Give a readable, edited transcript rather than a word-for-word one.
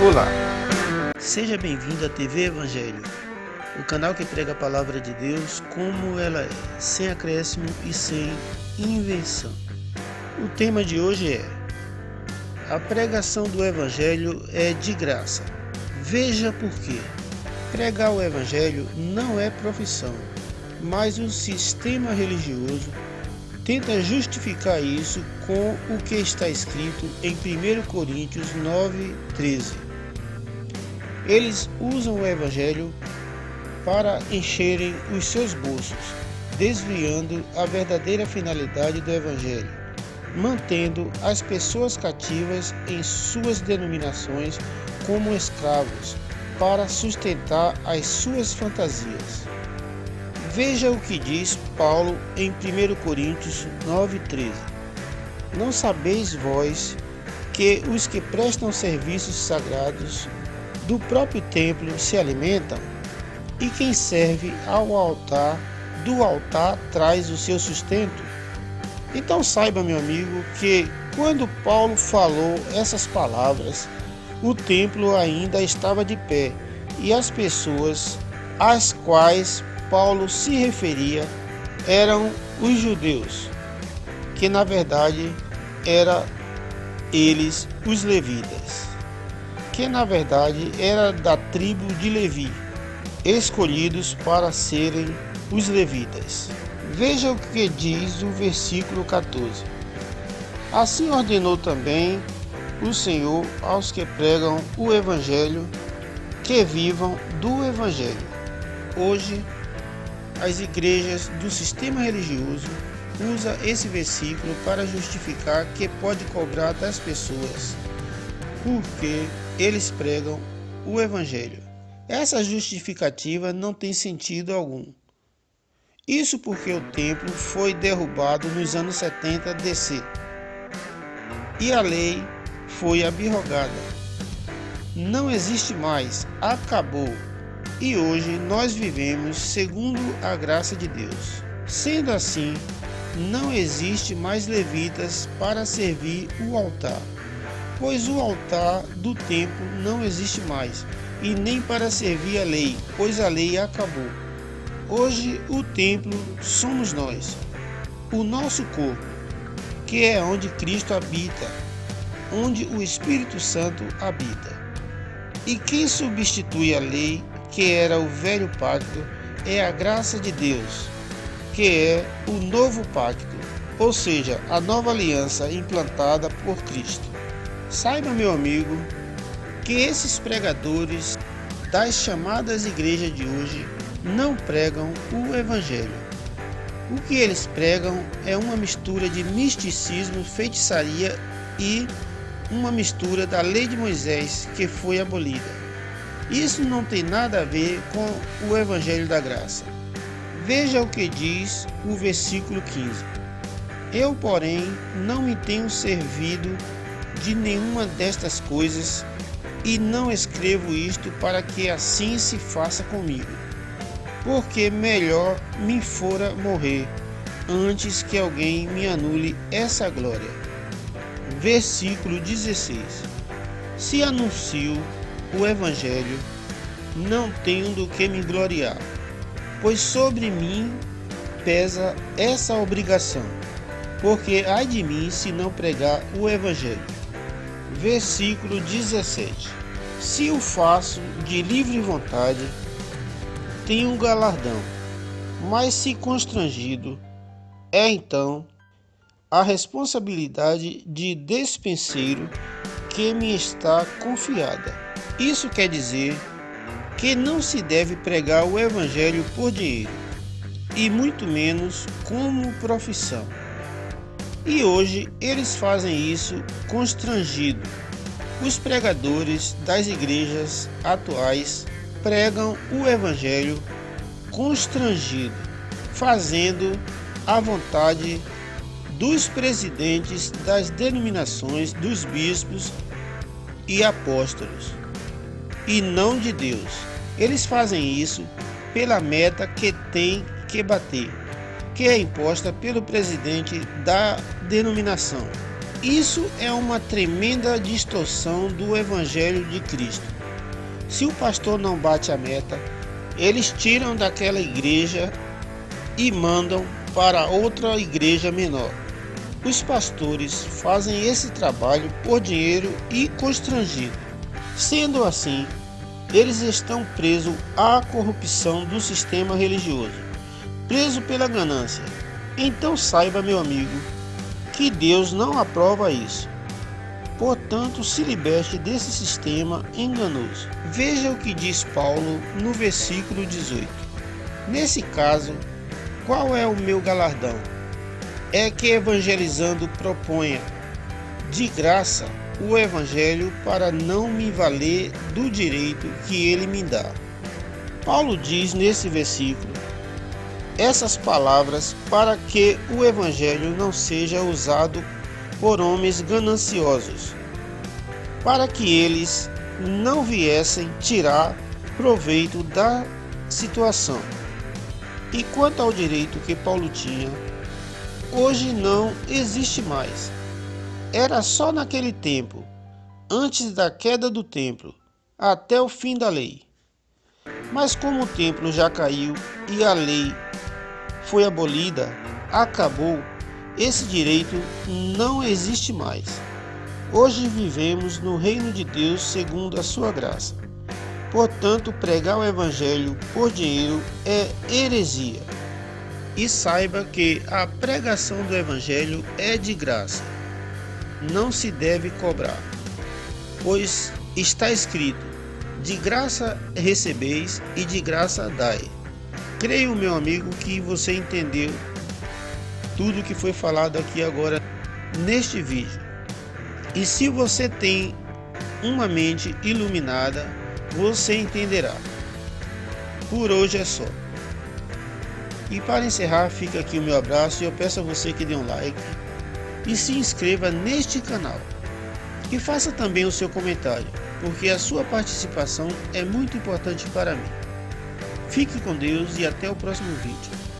Olá, seja bem-vindo à TV Evangelho, o canal que prega a palavra de Deus como ela é, sem acréscimo e sem invenção. O tema de hoje é: a pregação do Evangelho é de graça. Veja por quê. Pregar o Evangelho não é profissão, mas o sistema religioso tenta justificar isso com o que está escrito em 1 Coríntios 9:13. Eles usam o Evangelho para encherem os seus bolsos, desviando a verdadeira finalidade do Evangelho, mantendo as pessoas cativas em suas denominações como escravos, para sustentar as suas fantasias. Veja o que diz Paulo em 1 Coríntios 9:13. Não sabeis vós que os que prestam serviços sagrados do próprio templo se alimentam, e quem serve ao altar, do altar traz o seu sustento? Então saiba, meu amigo, que quando Paulo falou essas palavras, o templo ainda estava de pé, e as pessoas às quais Paulo se referia eram os judeus, que na verdade eram eles os levitas, que na verdade era da tribo de Levi, escolhidos para serem os levitas. Veja o que diz o versículo 14. Assim ordenou também o Senhor aos que pregam o Evangelho, que vivam do Evangelho. Hoje, as igrejas do sistema religioso usam esse versículo para justificar que pode cobrar das pessoas, porque eles pregam o Evangelho. Essa justificativa não tem sentido algum. Isso porque o templo foi derrubado nos anos 70 DC e a lei foi abrogada. Não existe mais, acabou. E hoje nós vivemos segundo a graça de Deus. Sendo assim, não existe mais levitas para servir o altar, pois o altar do templo não existe mais, e nem para servir a lei, pois a lei acabou. Hoje o templo somos nós, o nosso corpo, que é onde Cristo habita, onde o Espírito Santo habita. E quem substitui a lei, que era o velho pacto, é a graça de Deus, que é o novo pacto, ou seja, a nova aliança implantada por Cristo. Saiba, meu amigo, que esses pregadores das chamadas igrejas de hoje não pregam o Evangelho. O que eles pregam é uma mistura de misticismo, feitiçaria e uma mistura da lei de Moisés que foi abolida. Isso não tem nada a ver com o Evangelho da graça. Veja o que diz o versículo 15. Eu, porém, não me tenho servido de nenhuma destas coisas, e não escrevo isto para que assim se faça comigo, porque melhor me fora morrer antes que alguém me anule essa glória. Versículo 16. Se anuncio o Evangelho, não tenho do que me gloriar, pois sobre mim pesa essa obrigação, porque ai de mim se não pregar o Evangelho. Versículo 17. Se o faço de livre vontade, tenho um galardão, mas se constrangido, é então a responsabilidade de despenseiro que me está confiada. Isso quer dizer que não se deve pregar o Evangelho por dinheiro, e muito menos como profissão. E hoje eles fazem isso constrangido. Os pregadores das igrejas atuais pregam o Evangelho constrangido, fazendo a vontade dos presidentes das denominações, dos bispos e apóstolos, e não de Deus. Eles fazem isso pela meta que tem que bater, que é imposta pelo presidente da denominação. Isso é uma tremenda distorção do Evangelho de Cristo. Se o pastor não bate a meta, eles tiram daquela igreja e mandam para outra igreja menor. Os pastores fazem esse trabalho por dinheiro e constrangido. Sendo assim, eles estão presos à corrupção do sistema religioso, presos pela ganância. Então saiba, meu amigo, que Deus não aprova isso. Portanto, se liberte desse sistema enganoso. Veja o que diz Paulo no versículo 18. Nesse caso, qual é o meu galardão? É que evangelizando proponha de graça o evangelho para não me valer do direito que ele me dá. Paulo diz nesse versículo essas palavras para que o evangelho não seja usado por homens gananciosos, para que eles não viessem tirar proveito da situação. E quanto ao direito que Paulo tinha, hoje não existe mais. Era só naquele tempo, antes da queda do templo, até o fim da lei. Mas como o templo já caiu e a lei foi abolida, acabou, esse direito não existe mais. Hoje vivemos no reino de Deus segundo a sua graça. Portanto, pregar o evangelho por dinheiro é heresia. E saiba que a pregação do evangelho é de graça. Não se deve cobrar, pois está escrito: de graça recebeis e de graça dai. Creio, meu amigo, que você entendeu tudo que foi falado aqui agora neste vídeo. E se você tem uma mente iluminada, você entenderá. Por hoje é só. E para encerrar, fica aqui o meu abraço e eu peço a você que dê um like e se inscreva neste canal. E faça também o seu comentário, porque a sua participação é muito importante para mim. Fique com Deus e até o próximo vídeo.